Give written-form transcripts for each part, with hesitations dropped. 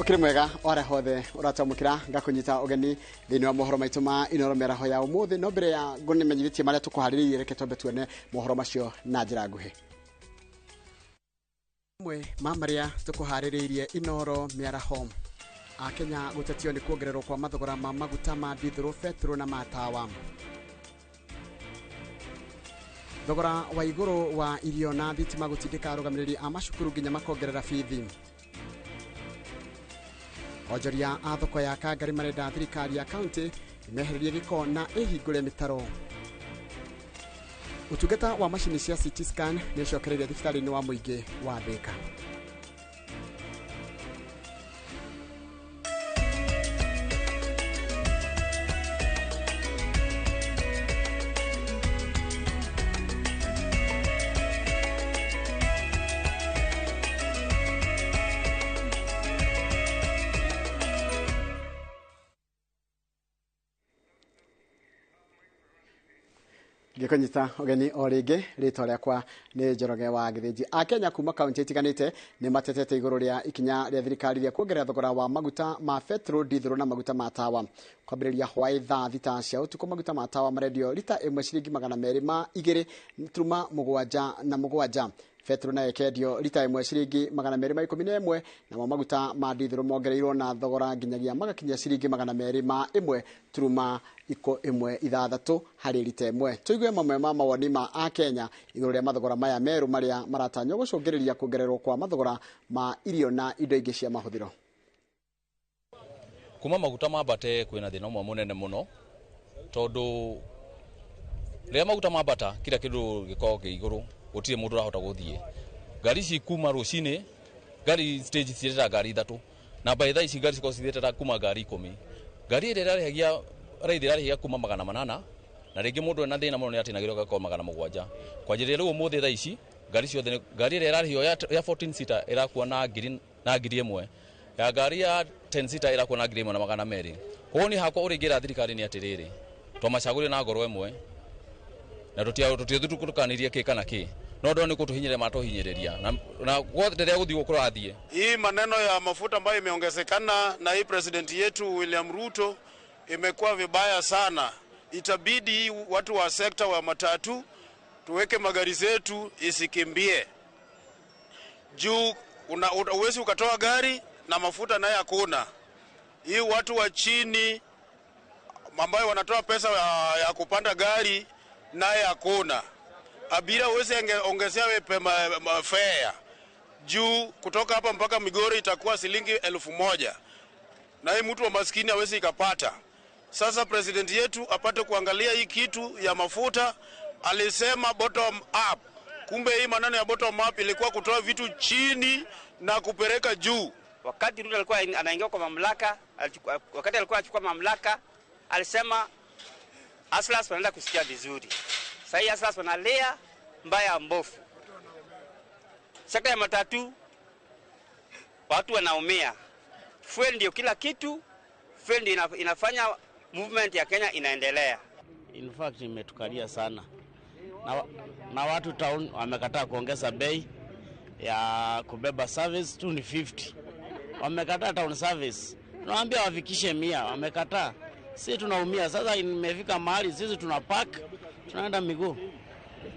Ukiri mwega ora hothe uratamukira ngakunyita ugeni thini wa mohoro maitu ma Inooro meraho ya umuthi no mbere ya ngone menyithie maria tukuhariririe reke tombe tuone mohoro macio na njira nguhi. Mwe mamaria tukuhariririe Inooro meraho Kenya gutetio ni kuongererwo kwa mathogora ma maguta ma dithero petro na matawa. Thogora wa iguru wa irio na thitima gutindika arugamiriri a macukuru nginya makongerera bithi. Ojoria a thoko ya Kangari marenda thirikari ya kaunti imehererie giko na ihingure mitaro. Utungata wa mashini cia CT scan ni cokereire thibitarĩ-inĩ wa mũingĩ wa Thika. Gikonyita ogeni orege rito riakwa ni Njoroge wa Githiji. Kenya kuma kaunti itiganite ni matetete iguru ria ikinya ria thirikari ria kuongerera thogora wa maguta ma petro, dithero na maguta ma tawa. Kwambiriria hwai thaa thita cia utuku maguta ma tawa marendio lita 1 ciringi 227 petro na ekendio lita 1 ciringi 211 na maguta ma dithero mongereirwo na thogora nginyagia magakinya ciringi 201 hari lita 1. Tuigue mamwe ma mawoni ma Kenya iguru ria mathogora maya meru maria maratanywo gucungiriria kuongererwo kwa mathogora ma irio na indo ingi cia mahuthiro. Kuma maguta mambate kwina thina umwe munene muno tondu ria maguta mambata kila kindu giko iguru gutire mundu rahota guthie. Gari ci kuma rucini gari stage cireta gari 3 na by the gari ciko cireta kuma gari 10. Gari ire rarehagia raithiraria kuma 800 na ringi mundu ena thina muno ni atinagirwo gako 700. Kwa njira riu umuthi tha ici gari ciothe gari ire rarihio ya 14 seater irakuwa na ngiri imwe ya gari ya 10 seater irakuwa na ngiri 1,200. Koguo ni hakwa uringira thirikari ni atiriri twamacagurire na ngoro imwe na tutukanirie kikana ki no ndo ni kutuhinyire matohinyiriria na gothe ria guthii gukurathie. Hii maneno ya mafuta ambayo imeongezekana na hii president yetu William Ruto imekuwa vibaya sana. Itabidi watu wa sekta wa matatu tuweke magari zetu isikimbie. Juu uwezi ukatoa gari na mafuta naye hakuna. Hii watu wa chini ambao wanatoa pesa ya kupanda gari naye hakuna. Abiria uwezi ongezea fare. Juu kutoka hapa mpaka Migori itakuwa shilingi 1,000. Na hii mtu wa maskini hawezi ikapata. Sasa president yetu apate kuangalia hii kitu ya mafuta. Alisema bottom up. Kumbe hii maneno ya bottom up ilikuwa kutoa vitu chini na kupeleka juu. Wakati Ruto alikuwa anaingia kwa mamlaka, wakati alikuwa anachukua mamlaka, alisema Aslas wanaenda kusikia vizuri. Sasa Aslas wanalia mbaya mbofu. Sekta ya matatu watu wanaumia. Fuel ndio kila kitu. Fuel ndio inafanya movement ya Kenya inaendelea. In fact imetukalia sana. Na watu town wamekataa kuongeza bei ya kubeba service 250. Wamekataa town service. Tunawaambia wafikishe 100, wamekataa. Sisi tunaumia. Sasa imefika mahali sisi tunapark, tunaenda miguu.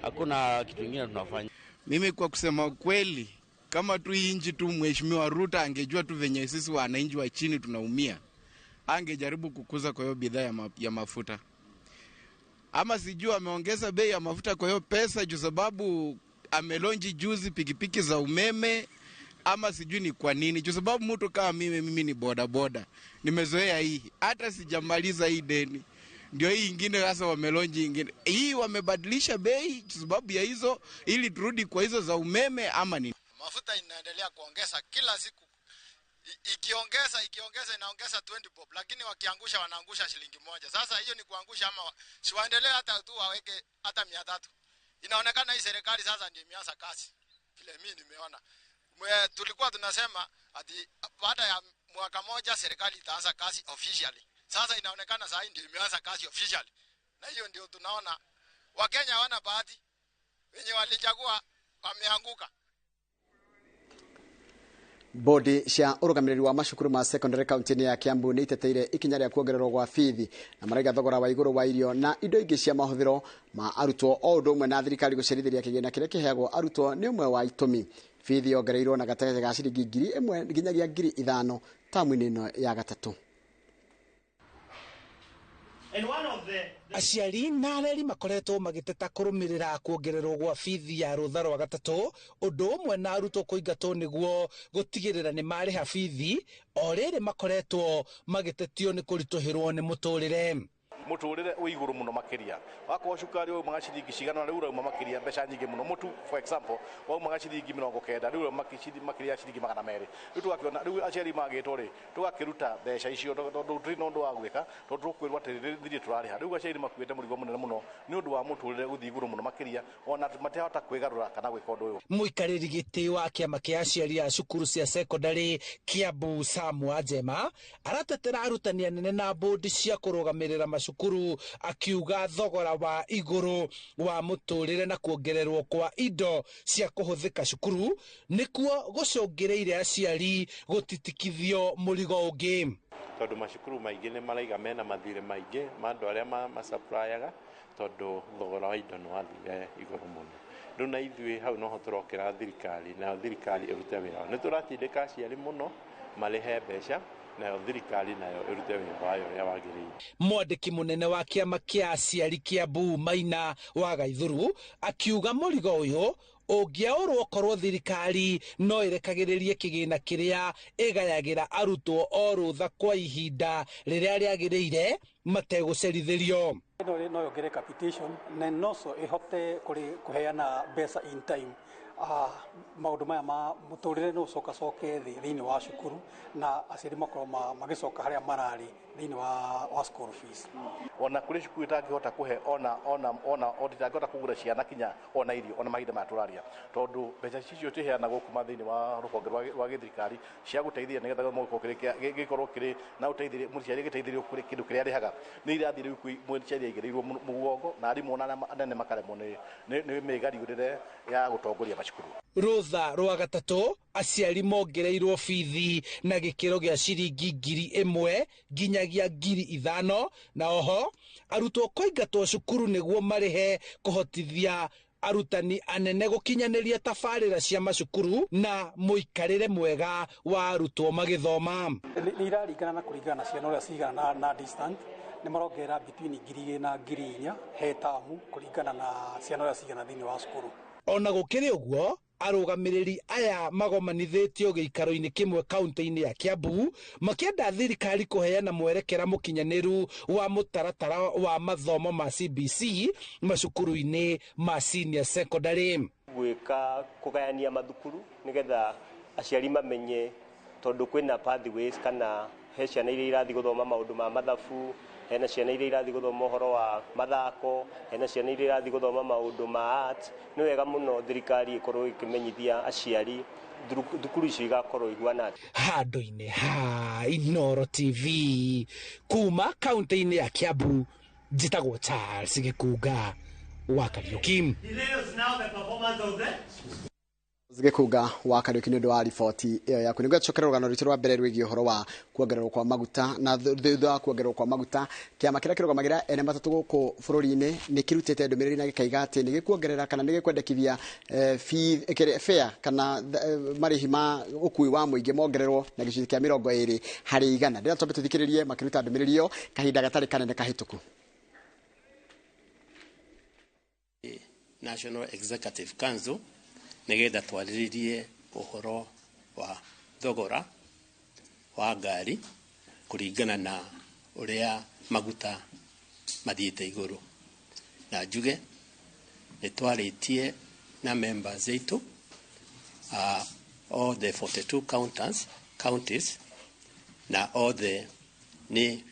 Hakuna kitu kingine tunafanya. Mimi kwa kusema kweli, kama tu inji tu mheshimiwa Ruto angejua tu venye sisi wananchi wa chini tunaumia, angejaribu kukuza kwa hiyo bidhaa ya mafuta. Ama sijua ameongeza bei ya mafuta kwa hiyo pesa juu sababu amelonji juzi pikipiki za umeme, ama sijui ni kwa nini. Juu sababu mtu kama mimi ni boda boda. Nimezoea hii. Hata sijamaliza hii deni. Ndio hii ingine sasa wamelonji ingine. Hii wamebadilisha bei sababu ya hizo ili turudi kwa hizo za umeme ama nini? Mafuta inaendelea kuongeza kila siku. Ikiongeza inaongeza 20 bob, lakini wakiangusha wanaangusha shilingi 1. Sasa hiyo ni kuangusha ama si waendelee hata tu waweke hata 300. Inaonekana hii serikali sasa ndio imeanza kazi. Vile mimi nimeona. Tulikuwa tunasema ati baada ya mwaka moja serikali itaanza kazi officially. Sasa inaonekana sasa ndio imeanza kazi officially. Na hiyo ndio tunaona Wakenya hawana bahati. Wenye walichagua wameanguka. Bodi cia urugamiriri wa mashukuru ma secondary county ya Kiambu ni iteteire ikinya ria kuongererwo gwa fithi na maraiga thogora wa iguru wa irio na indo ingi cia mahuthiro ma arutwo o undu umwe na thirikari gucerithiria kigina kiria kiheagwo arutwo ni umwe wa itumi. Fithi yongereirwo na gatagete ga ciringi 1,000 nginyagia 5,000 tamu-ini ino ya gatatu. Aciari na areri makoretwo magiteta kurumirira kuongererwo gwa fithi ya rutha rwa gatatu undu umwe na arutwo kuingatwo niguo gutigirira ni mariha fithi o riri makoretwo magitetio ni kurituhirwo ni muturire uiguru muno makiria wako cukari o magaciringi cigana riu rauma makiria mbeca nyingi muno mutu for example wa magaciringi 90 riu makiria ciringi 200 riu tugakiona riu aciari magitwo ri tugakiruta mbeca icio tondu turi no ndu wa gwika tondu tukwirwa atiri turariha riu aciari makuite murigo munene muno ni undu wa muturire guthii iguru muno makiria ona matehota kwigarura kana gwika undu uyu. Muikariri giti wa kiama kia aciari a cukuru cia secondary Kiambu Samu Ajema aratetera arutani anene na bodi cia kurugamirira kuru akiuga thogora wa iguru wa muturire na kuongererwo kwa indo cia kuhuthika cukuru nikuo gucungireire aciari gutitikithio murigo ungi tondu macukuru maingi ni maraiga mena mathire maingi mandu aria masupplyaga tondu thogora wa indo ni wathire iguru muno riu na ithui hau noho turokera thirikari na thirikari irute wira ni turatindika aciari muno marihe mbeca na thirikari nayo irute wira wayo ya wagiriire. Mwandiki munene wa kiama kia aciari Kiambu Maina wa Gaithuru akiuga murigo uyu ungiaurwo korwo thirikari no irekagiririe kigina kiria igayagira arutwo o rutha kwa ihinda riria riagiriire mategucerithirio. No yongere capitation na noso ihote kuheana mbeca in time. Maundu maya ma muturire no coke thiini wa cukuru na aciari makorwo magicoka haria marari thiini wa school fees. Ona kuri cukuru itangihota kuhe ona itangihota kugura ciana kinya ona irio ona mahinda ma turaria tondu mbeca cicio tiheanagwo kuma thiini wa ruhonge rwa githirikari cia guteithia nigetha moko gikorwo kiri na uteithire muciari giteithirio kuri kindu kiria rihaga ni irathi riu muciari aigirirwo mugongo na arimu na anene makaremwo ni migariurire ya gutongoria macukuru. Rutha rwa gatatu aciari mongereirwo fithi na gikiro gia ciringi 1,000 nginyagia 5,000 na oho arutwo kuingatwo cukuru niguo marihe kuhotithia arutani anene gukinyaniria tabarira cia macukuru na muikarire mwega wa arutwo magithoma. Ni iraringana na kuringana na ciana uria cigana na distant ni marongera between 2,000 na 4,000 he tamu kuringana na ciana uria cigana thiini wa cukuru. Ona gukiri uguo arugamiriri aya magomanithitio giikaro-ini kimwe kaunti-ini ya Kiambu makienda thirikari kuheana mwerekera mukinyaniru wa mutaratara wa mathomo ma CBC macukuru-ini ma senior secondary gwika kugayania mathukuru nigetha aciari mamenye tondu kwina pathways kana he ciana iria irathi guthoma maundu ma mathabu hena ciana iria irathi guthoma uhoro wa mathako hena ciana iria irathi guthoma maundu ma art ni wega muno thirikari ikorwo ikimenyithia aciari thukuru icio igakorwo iguana handu-ini ha Inooro TV kuma kaunti-ini ya Kiambu njitagwo Charles Gikunga wa Kariuki. Zigekunga wa Kariuki ni undu wa riboti iyo yaku niguo tucokerera rugano rwitu rwa mbere rwigie uhoro wa kuongererwo kwa maguta na thutha wa kuongererwo kwa maguta kiama kiria kirugamagira ene matatu guku bururi-ini ni kirutite ndumiriri na gikaiga ati ni gikuongerera kana ni gikwendekithia fare kana marihi ma ukui wa muingi mongererwo na gicunji kia 20 hari 100 rira twambe tuthikiririe makiruta ndumiriri iyo kahinda gatari kanene kahituku. National Executive Council nigetha twariririe uhoro wa thogora wa ngari kuringana na uria maguta mathiite iguru na njuge ni twaritie na members eitu all the 42 counties na all the ni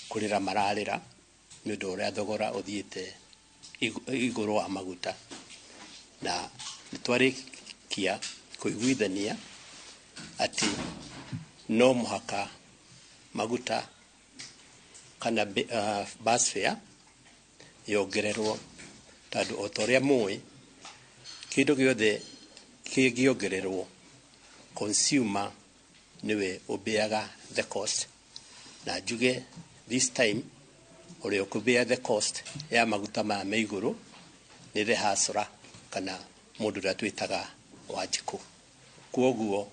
kurira mararira ni undu uria thogora uthiite iguru wa maguta na nitwarikia kuiguithania ati no muhaka maguta kana bus fare yongererwo tondu o toria mui kindu giothe kigiongererwo consumer niwe ubeaga the cost na njuge this time uri ukubea the cost ya maguta ma meiguru ni the hasra kana mundu uria twitaga Wanjiku. Kuoguo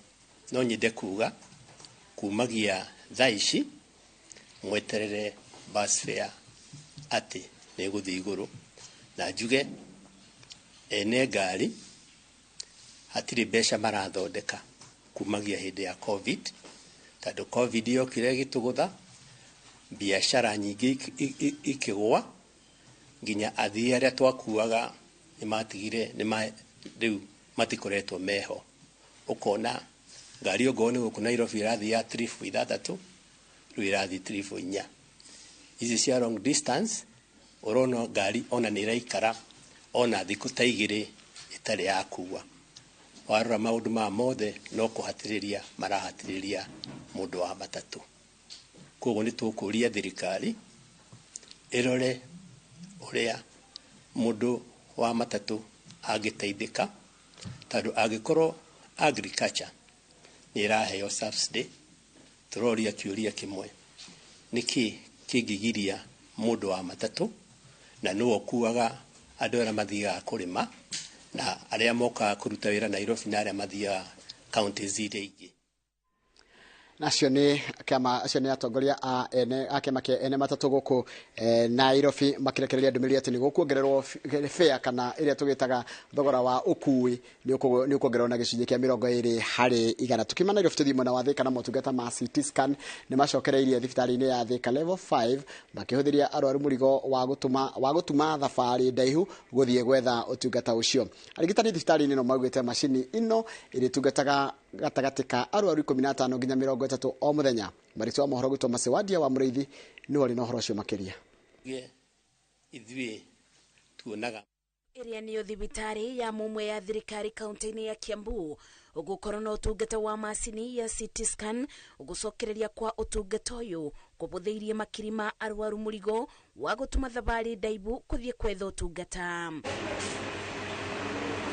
no nyende kuga kumagia thaici mweterere bus fare ati ni guthi iguru na njuge ene ngari hatiri mbeca marathondeka kumagia hindi ya covid tondu covid yokire gitugutha biashara nyingi ikigwa nginya athii aria twakuaga ni matigire riu matikoretwo meho ukona ngari ogone guku Nairobi irathi ya trifu ithathatu riu irathi trifu inya ici cia long distance urona ngari ona ni iraikara ona thiku ta igiri itari yakua warora maundu ma mothe no kuhatiriria marahatiriria mundu wa matatu koguo ni tukuria thirikari irore uria mundu wa matatu agiteithika tondu agikorwo agriculture ni iraheo subsidy turoria kiuria kimwe niki kingigiria mundu wa matatu na nuo kuaga andu aria mathiaga kurima na aria moka kuruta wira Nairobi na aria mathiaga counties iria ingi nacio ni kama acio ni atongoria a kĩama kĩa ene matatu gũkũ Nairobi makirekereria ndũmĩrĩri atĩ nĩ gũkuongererwo fare kana ĩrĩa tũgĩtaga thogora wa ũkui nĩ ũkuongererwo na gĩcunjĩ kĩa 20%. Tukiuma Nairobi tũthiĩ mwena wa Thika na motungata ma CT scan nĩ macokereirie thibitarĩ-inĩ ya Thika level 5 makĩhũthĩria arwaru mũrigo wa gũtuma thabarĩ ndaihu gũthiĩ gwetha ũtungata ũcio. Arigitani thibitarĩ-inĩ no maugĩte macini ĩno ĩrĩtungataga gatagatĩ ka arwaru 15 nginya 30 o muthenya. Marĩtwa mohoro gwĩtwo Macewadia wa Mũrĩithi nĩ wari na ũhoro ũcio makĩria. Ithuĩ tuonaga ĩrĩa nĩyo thibitarĩ ya mũmwe ya thirikari kaunti-inĩ ya Kiambu ũgũkorwo na ũtungata wa macini ya CT scan ũgũcokereria kwa ũtungata ũyũ kũbũthĩirie makiri ma arwaru mũrigo wa gũtuma thabarĩ ndaihu kũthiĩ kwetha ũtungata.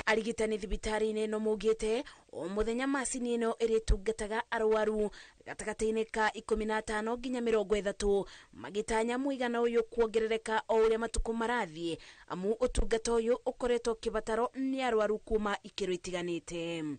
Arigitani thibitarĩ-inĩ no maugĩte o muthenya macini ĩno ĩrĩtungataga arwaru gatagatĩ-inĩ ka 15 nginya 30 magĩtanya mũigana ũyũ kuongerereka o ũrĩa matukũ marathiĩ amu ũtungata ũyũ ũkoretwo ũkĩbatarwo nĩ arwaru kuma ikĩro itiganĩte.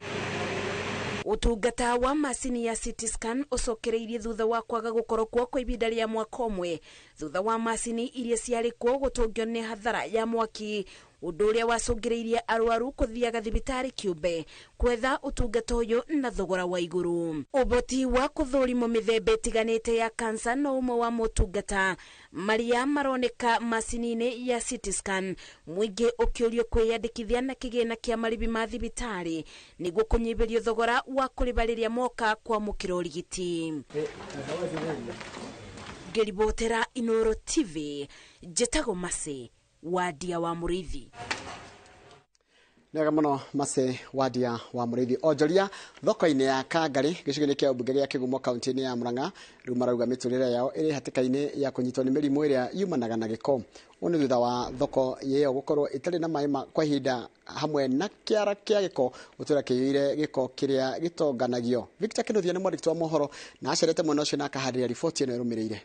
Ũtungata wa macini ya CT scan ũcokereirie thutha wa kwaga gũkorwo kuo kwa ihinda rĩa mwaka ũmwe thutha wa macini iria ciarĩ kuo gũtũngio nĩ hathara ya mwaki, ũndũ ũrĩa wacũngĩrĩirie arwaru kũthiaga thibitarĩ kĩũmbe kwetha ũtungata ũyũ na thogora wa igũrũ. Ũboti wa kũthũrimwo mĩthemba ĩtiganĩte ya kansa no ũmwe wa motungata marĩa maroneka macini-inĩ ya CT scan, mũingĩ ũkĩũrio kwĩyandĩkithia na kĩgĩna kĩa marĩhi ma thibitarĩ nĩguo kũnyihĩrio thogora wa kũrĩha rĩrĩa moka kwamũkĩra ũrigiti. Ngĩribotera Inooro TV, njĩtagwo Mase Wadia wa Mũrĩithi. Nega muno Mase Wadia wa Mũrĩithi. Onjoria thoko-inĩ ya Kangarĩ gĩcigo-inĩ kĩa ũmbunge gĩa Kĩgumo kaunti-inĩ ya Murang'a rĩu marauga mĩtũrĩre yao ĩrĩ hatĩka-inĩ ya kũnyitwo nĩ mĩrimũ ĩrĩa yumanaga na gĩko. Ũũ nĩ thutha wa thoko ĩyo gũkorwo ĩtarĩ na maĩ kwa ihinda hamwe na kĩara kĩa gĩko gũtũra kĩiyũire gĩko kĩrĩa gĩtonganagio. Victor Kĩnuthia nĩ mwandĩki wa mohoro na acerete mwena ũcio na akaharĩria riboti ĩno ĩrũmĩrĩire.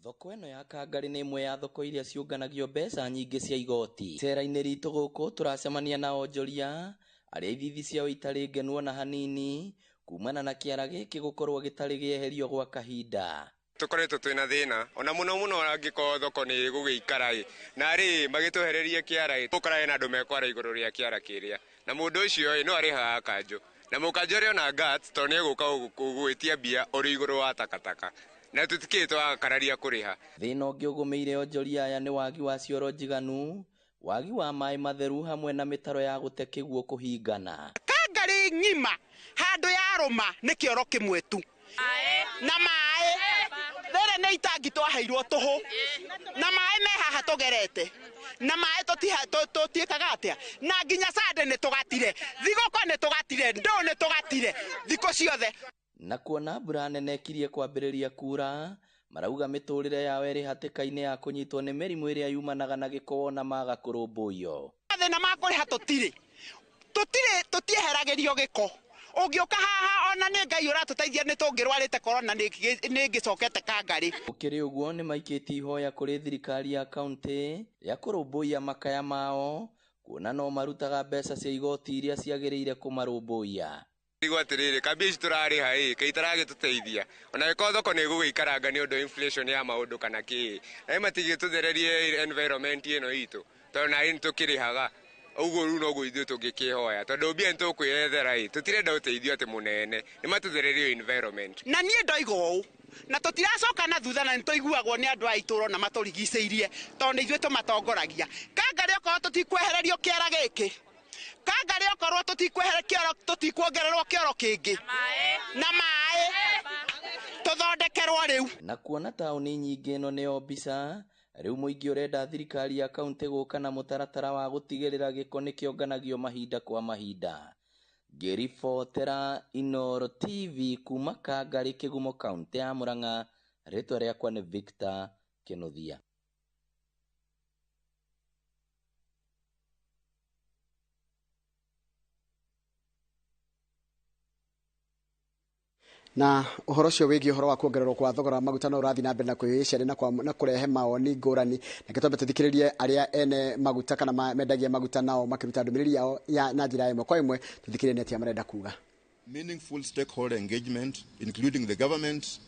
Thoko ĩno ya Kangarĩ nĩ imwe ya thoko iria ciũnganagio mbeca nyingĩ cia igoti. Cera-inĩ ritũ gũkũ turacemania na onjoria arĩa ithithi ciao itarĩ ngenu na hanini kumana na kĩara gĩkĩ gũkorwo gĩtarĩ gĩeherio gwa kahinda. Tukoretwo twina thina ona muno angĩkorwo thoko nĩ gũgĩikara na rĩ magĩtwehererie kĩara ũkora na andũ mekwara igũrũ rĩa kĩara kĩrĩa na mũndũ ũcio no arĩhaga kanjũ na mũkanjũ ũrĩa ona guts tondũ nĩ egũka gwĩtia mbia ũrĩ igũrũ wa takataka na tutikĩtwo akararia kuriha. Thĩna ũngĩ ũgũmĩire onjoria aya nĩ wagi wa cioro njiganu, wagi wa maĩ matheru hamwe na mĩtaro ya gũte kĩguo kũhingana. Kangarĩ ng'ima handũ ya rũma nĩ kĩoro kĩmwe tu na maĩ rĩrĩ nĩ itangi twaheirwo tũhũ na maĩ me haha tũgerete na maĩ tũtiĩkaga atĩa na nginya sande nĩ tũgatire thigũkũ nĩ tũgatire ndũ nĩ tũgatire thikũ ciothe. Na kuona mbura nene kirie kwambĩrĩria kura marauga mĩtũrĩre yao ĩrĩ hatĩka-inĩ ya kũnyitwo nĩ mĩrimũ ĩrĩa yumanaga na gĩko na maga kũrũmbũiyo. Mathĩna ma kũrĩha tũtirĩ tũtieheragĩrio gĩko Ungioka haha ona nĩ Ngai ũratũteithia nĩ tũngĩrwarĩte corona nĩ ngĩcokete Kangari. Ukiri uguo nĩ maikĩtie ihoya kũrĩ thirikari ya kaunti ya kũrũmbũiya makaya mao kuona no marutaga mbeca cia igoti iria ciagĩrĩire kũmarũmbũiya. Igoti rĩrĩ kabici tũrarĩha kai itaragĩtũteithia ona gĩkorwo thoko nĩ gũgĩikaranga nĩ ũndũ inflation ya maũndũ kana kĩ na matigĩtũthererie environment ĩno itũ tondũ na nĩ tũkĩrĩhaga uguo rĩu noguo ithuĩ tũngĩkĩhoya tondũ mbia nĩ tũkwĩyethera tũtirenda ũteithio atĩ mũnene nĩ matũthererie environment. Na niĩ ndoiga ũũ na tũtiracoka na thutha na nĩ tũiguagwo nĩ andũ a itũũra na matũrigicĩirie tondũ nĩ ithuĩ tũmatongoragia. Kangari okorwo tũtikwehererio kĩara gĩkĩ, Kangari okorwo tũtikuongererwo kĩoro kĩngĩ na maĩ tũthondekerwo rĩu. Na kuona taũni nyingĩ ĩno nĩyo mbica, rĩu mũingĩ ũrenda thirikari ya kaunti gũka na mũtaratara wa gũtigĩrĩra gĩko nĩ kĩonganagio mahinda kwa mahinda. Ngĩribotera Inooro TV kuma Kangari Kĩgumo kaunti ya Murang'a, rĩtwa rĩakwa nĩ Victor Kĩnuthia. Na uhoro cio wigi uhoro wa kuongererwo kwa thogora maguta no urathi na mbere na kwĩyĩcia na kurehe mawoni ngũrani na gĩtombe tũthikĩrĩrie arĩa ene maguta kana mendagia maguta nao makiruta ndũmĩrĩri yao na njĩra ĩmwe kwa ĩmwe. Tũthikĩrĩrie neti marenda kuga. Meaningful stakeholder engagement including the government,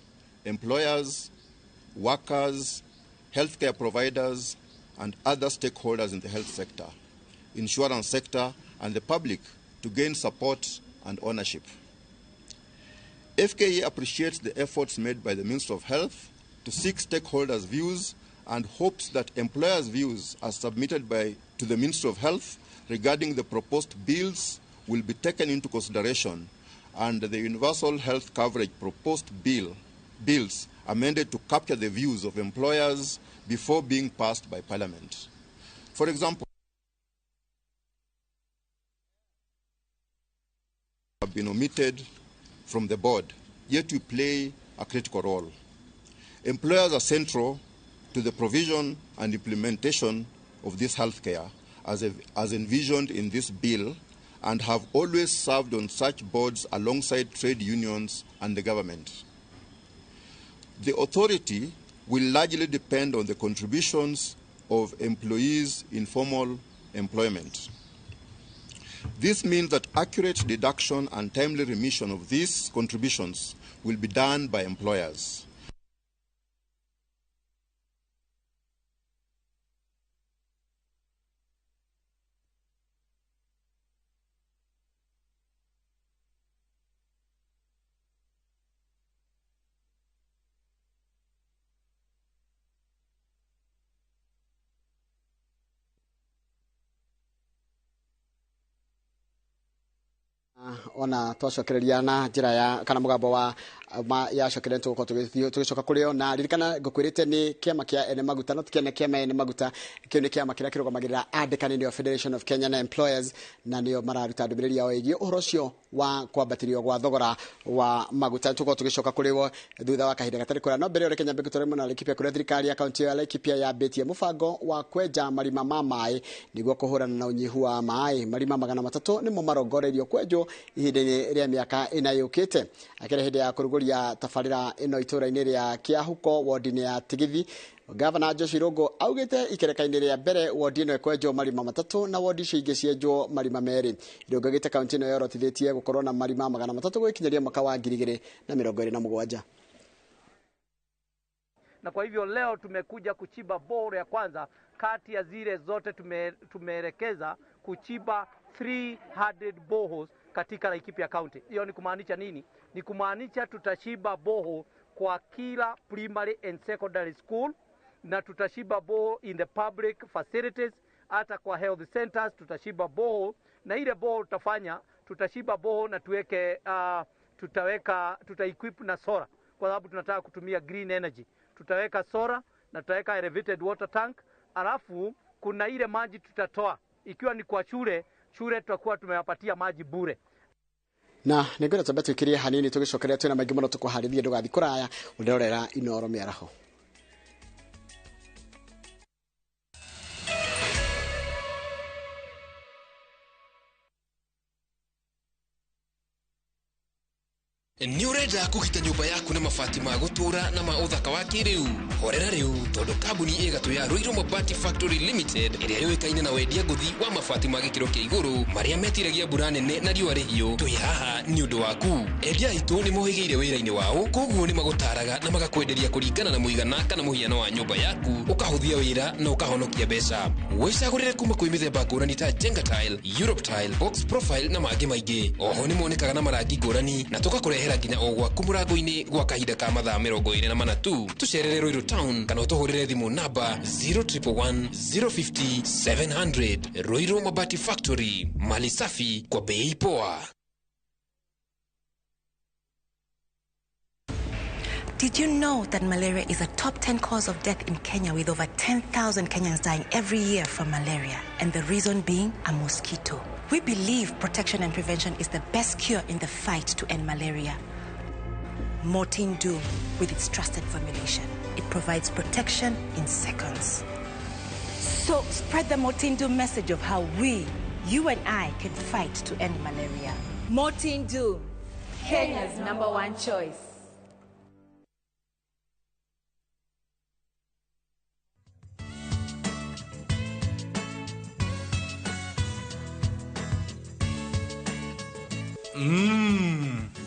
employers, workers, healthcare providers and other stakeholders in the health sector, insurance sector and the public to gain support and ownership. FKE appreciates the efforts made by the Minister of Health to seek stakeholders' views and hopes that employers' views as submitted to the Ministry of Health regarding the proposed bills will be taken into consideration and the universal health coverage proposed bills amended to capture the views of employers before being passed by Parliament. For example, have been omitted from the board, yet we play a critical role. Employers are central to the provision and implementation of this healthcare as envisioned in this bill and have always served on such boards alongside trade unions and the government. The authority will largely depend on the contributions of employees in formal employment. This means that accurate deduction and timely remission of these contributions will be done by employers. Ona twacokereria na njĩra ya kana mũgambo wa yacokerere tũgĩcoka kũrĩo na ririkana ngũkwĩrĩte nĩ kĩama kĩa ene maguta no tikĩane kĩama ene maguta kĩu nĩ kĩama kĩrĩa kĩrũgamagĩrĩra andĩkani nĩo Federation of Kenyan Employers na nĩo mararuta ndũmĩrĩri yao ĩgiĩ ũhoro ũcio wa kwambatĩrio gwa thogora wa maguta. Tũkorwo tũgĩcoka kũrĩo thutha wa kahinda gatarĩ kũraya no mbere ũreke nyambe gũtwarĩra mũno Laikipia kũrĩa thirikari ya kaunti ya Laikipia yambĩtie mũbango wa kwenja marima ma maĩ nĩguo kũhũrana na ũnyihu wa maĩ. Marima 300 nĩmo marongoreirio kwenjwo ihinda-inĩ rĩa mĩaka ĩna yũkĩte. Akĩrĩ hĩndĩ ya kũrugũria tabarĩra ĩno itũũra-inĩ rĩa Kĩahuko wodi-inĩ ya Tigithi, Gavana Josh Irungu augĩte ikereka-inĩ rĩa mbere wodi ĩno ĩkwenjwo marima 3 na wodi icio ingĩ cienjwo marima 2. Irungu augĩte kaunti ĩno yorotithĩtie gũkorwo na marima 300 gũkinyĩria mwaka wa 2027. Na kwa hivyo leo tumekuja kuchimba bore ya kwanza kati ya zile zote tumeelekeza kuchimba 300 boreholes katika Laikipia County. Hiyo ni kumaanisha nini? Ni kumaanisha tutachimba borehole kwa kila primary and secondary school na tutachimba borehole in the public facilities, hata kwa health centers tutachimba borehole, na ile borehole tutachimba borehole na tuta-equip na solar kwa sababu tunataka kutumia green energy. Tutaweka solar na tutaweka elevated water tank, alafu kuna ile maji tutatoa ikiwa ni kwa shule tutakuwa tumewapatia maji bure. Na nĩngwenda twambe twĩkĩrie hanini tũgĩcokeria twĩna maingĩ mũno tũkũharĩria ndũgathi kũraya ũndĩrorera Inooro mĩaraho. Ni urenda kugita nyumba yaku na mabati ma gutura na ma uthaka wa kiriu horera riu tondu kambuni igatu ya Ruiru Mabati Factory Limited iria yoikaine na wendia nguthi wa mabati ma gikiro kia iguru maria metiragia mbura nene na riua rihio twi haha ni undu waku endia itu ni mohigeire wira-ini wao koguo ni magutaraga na magakwenderia kuringana na muigana kana muhiano wa nyumba yaku ukahuthia wira na ukahonokia mbeca wicagurire kuma kwi mithemba ngurani ta Jenga Tile, Europe Tile, Box Profile na mangi maingi oho ni monekaga na marangi ngurani na tugakurehera nginya o gwaku murango-ini gwa kahinda ka mathaa 24 tu tucerere Ruiru Town kana utuhurire thimu namba 0111 050 700. Ruiru Mabati Factory, mali safi kwa bei poa. Did you know that malaria is a top 10 cause of death in Kenya, with over 10,000 Kenyans dying every year from malaria, and the reason being a mosquito? We believe protection and prevention is the best cure in the fight to end malaria. Mortein Doom, with its trusted formulation, it provides protection in seconds. So spread the Mortein Doom message of how we, you and I, can fight to end malaria. Mortein Doom, Kenya's #1 choice.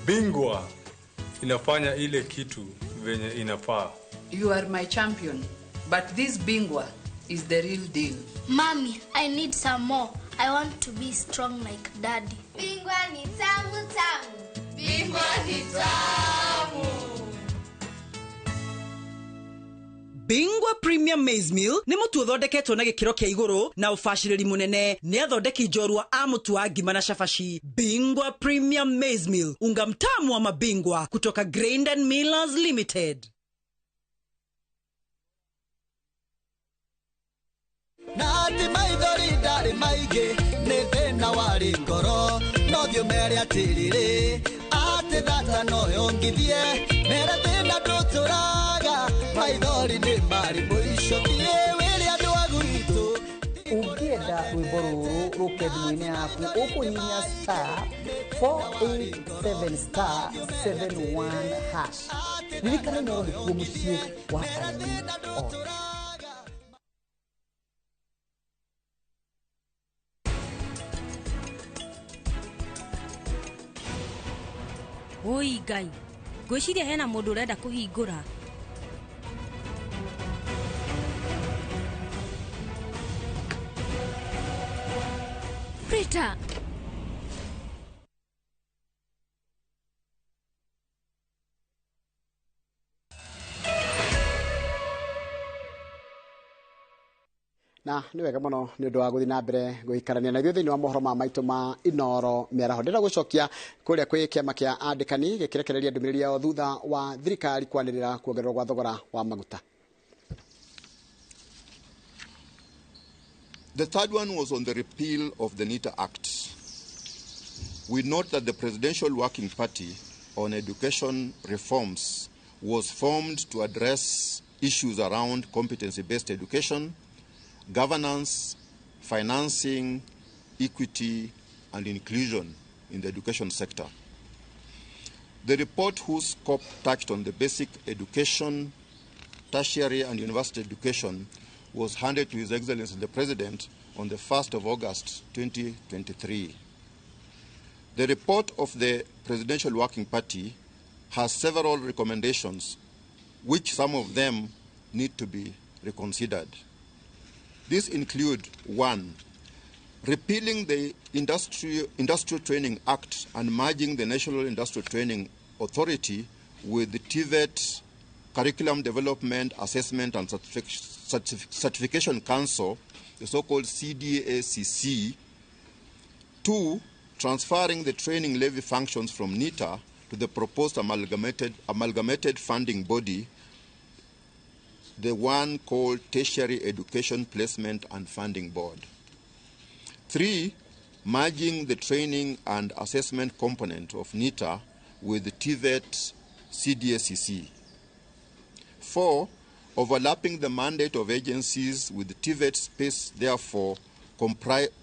Bingwa inafanya ile kitu venye inafaa. You are my champion, but this Bingwa is the real deal. Mommy, I need some more. I want to be strong like daddy. Bingwa ni tamu tamu. Bingwa ni tamu. Bingwa Premium Maize Meal ni mutu uthondeketwo na gikiro kia iguru na ufashiriri munene ni athondeki njorua a mutu wa ngima na shafashi. Bingwa Premium Maize Meal, unga mtamu wa mabingwa kutoka Grain and Millers Limited. Nati maithori ndari maige ni thina wari ngoro no thio mere atiriri ati thata no yongithie mere thina nduturaga maithori ni mari muico thie wiri andu agwitu. Ukienda rwimbo ruru ruke thimũ-inĩ yaku ũkũhihinya *487*71#. Ririkana Inooro nĩkuo mũciĩ wa arĩmi othe. Oi Ngai, ngwĩciria hena mũndũ ũrenda kũhingũra. Rita! na ni wega muno ni undu wa guthi na mbere guikarania na thiini wa mohoro ma maitu ma Inooro meraho ndira gucokia kuria kwi kiama kia andikani gikirekereria ndumiriri yao thutha wa thirikari kwanirira kuongererwo gwa thogora wa maguta. The third one was on the repeal of the NITA Act. We note that the Presidential Working Party on Education Reforms was formed to address issues around competency-based education, governance, financing, equity, and inclusion in the education sector. The report, whose scope touched on the basic education, tertiary and university education, was handed to His Excellency the President on the 1st of August 2023. The report of the Presidential Working Party has several recommendations, which some of them need to be reconsidered. These include: 1, repealing the Industrial Training Act and merging the National Industrial Training Authority with the TVET Curriculum Development, Assessment and Certification Council, the so-called CDACC. 2, transferring the training levy functions from NITA to the proposed amalgamated funding body, the one called Tertiary Education Placement and Funding Board. 3, merging the training and assessment component of NITA with the TVET CDACC. 4, overlapping the mandate of agencies with the TVET space, therefore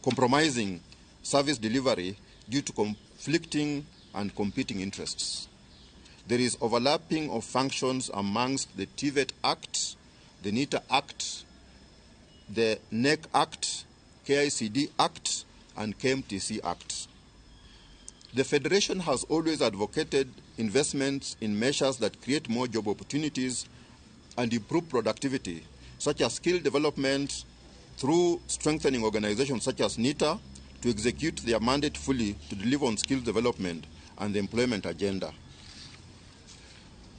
compromising service delivery due to conflicting and competing interests. there is overlapping of functions amongst the TVET Act, the NITA Act, the NEC Act, KICD Act, and KMTC Act. The Federation has always advocated investments in measures that create more job opportunities and improve productivity, such as skill development through strengthening organizations such as NITA to execute their mandate fully to deliver on skills development and the employment agenda.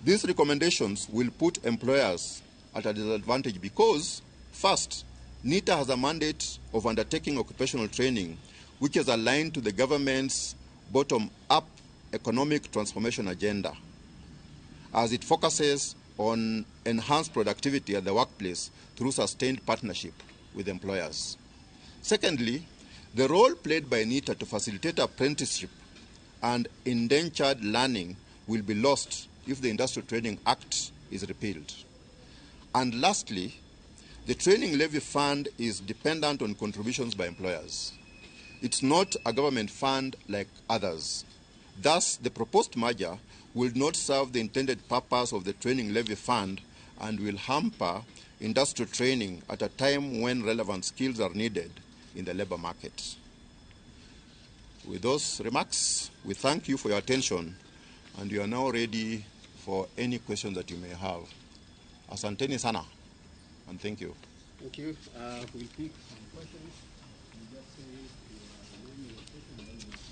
These recommendations will put employers at a disadvantage because, first, NITA has a mandate of undertaking occupational training, which is aligned to the government's bottom-up economic transformation agenda, as it focuses on enhanced productivity at the workplace through sustained partnership with employers. Secondly, the role played by NITA to facilitate apprenticeship and indentured learning will be lost if the Industrial Training Act is repealed. And lastly, the Training Levy Fund is dependent on contributions by employers. It's not a government fund like others. Thus, the proposed merger will not serve the intended purpose of the Training Levy Fund and will hamper industrial training at a time when relevant skills are needed in the labor market. With those remarks, we thank you for your attention, and we are now ready for any questions that you may have. Asanteni sana, and thank you. Thank you. We'll pick some questions. You just say your name, your question, and then we'll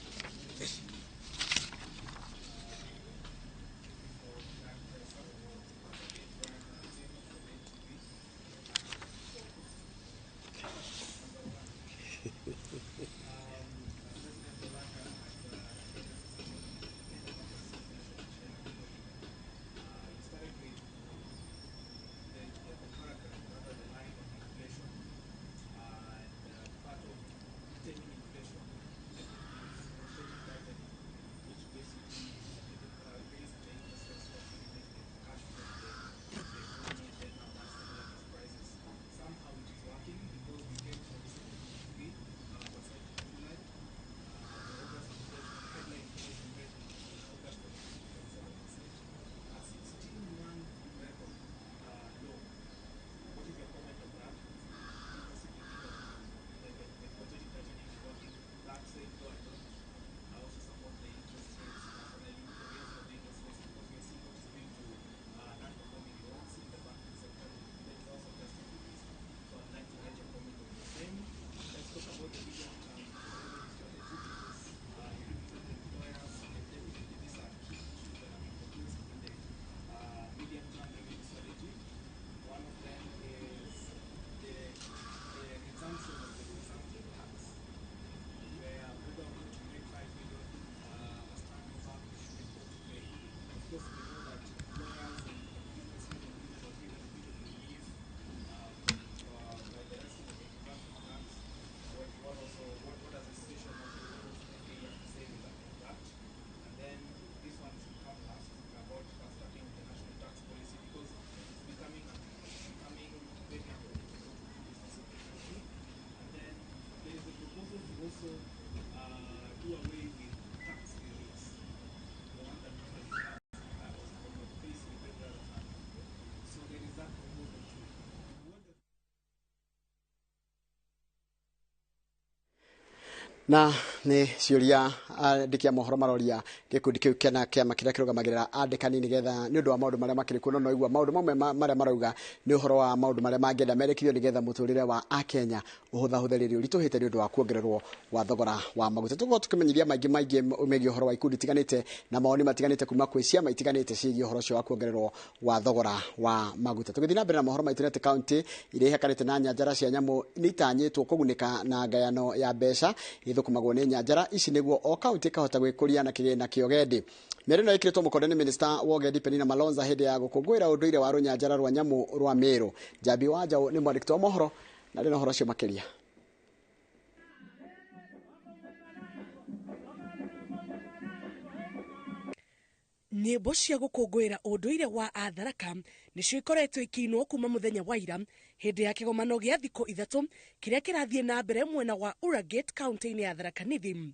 na nä ciåria andäki a mohoro maroria gikundi kiu kena kiama kiria kirũgamagĩrĩra andĩkani nĩgetha nĩ ũndũ wa maũndũ marĩa makĩrĩ kuo no igua maũndũ mamwe marĩa marauga nĩ ũhoro wa maũndũ marĩa mangĩenda merĩkithio nĩgetha mũtũrĩre wa akenya ũhũthahũthĩrĩrio ũritũhĩte nĩ ũndũ wa kuongererwo wa thogora wa maguta. Tũkorwo tũkĩmenyithia maingĩ megiĩ ũhoro wa ikundi itiganĩte na maoni matiganĩte kuma kwĩ ciama itiganĩte ciĩgiĩ ũhoro ũcio wa kuongererwo wa thogora wa maguta. Tũgĩthiĩ na mbere na mohoro maitũ nĩ kaunti iria ihakanĩte na nyanjara cia nyamũ nĩ itanyĩtwo kũgunĩka na ngayano ya mbeca ithũkũmagwo nĩ nyanjara ici nĩguo o kaunti ĩkahota gwĩkũria na kĩgĩna kĩa ũgendi. Mĩario ĩno ĩkĩrĩtwo mũkonde nĩ minista wa ũgendi Penina Malonza hĩndĩ ya gũkũngũĩra ũndũire wa rũnyanjara rwa nyamũ rwa Meru. Njambi wa Njaũ nĩ mwandĩki wa mohoro na rĩna ũhoro ũcio makĩria. Nyĩmbo cia gũkũngũĩra ũndũire wa Atharaka nĩcio ikoretwo ikĩinwo kuma mũthenya wa ira hĩndĩ ya kĩgomano gĩa thikũ ithatũ kĩrĩa kĩrathiĩ na mbere mwena wa Uragate kaunti-inĩ ya Tharaka Nithi.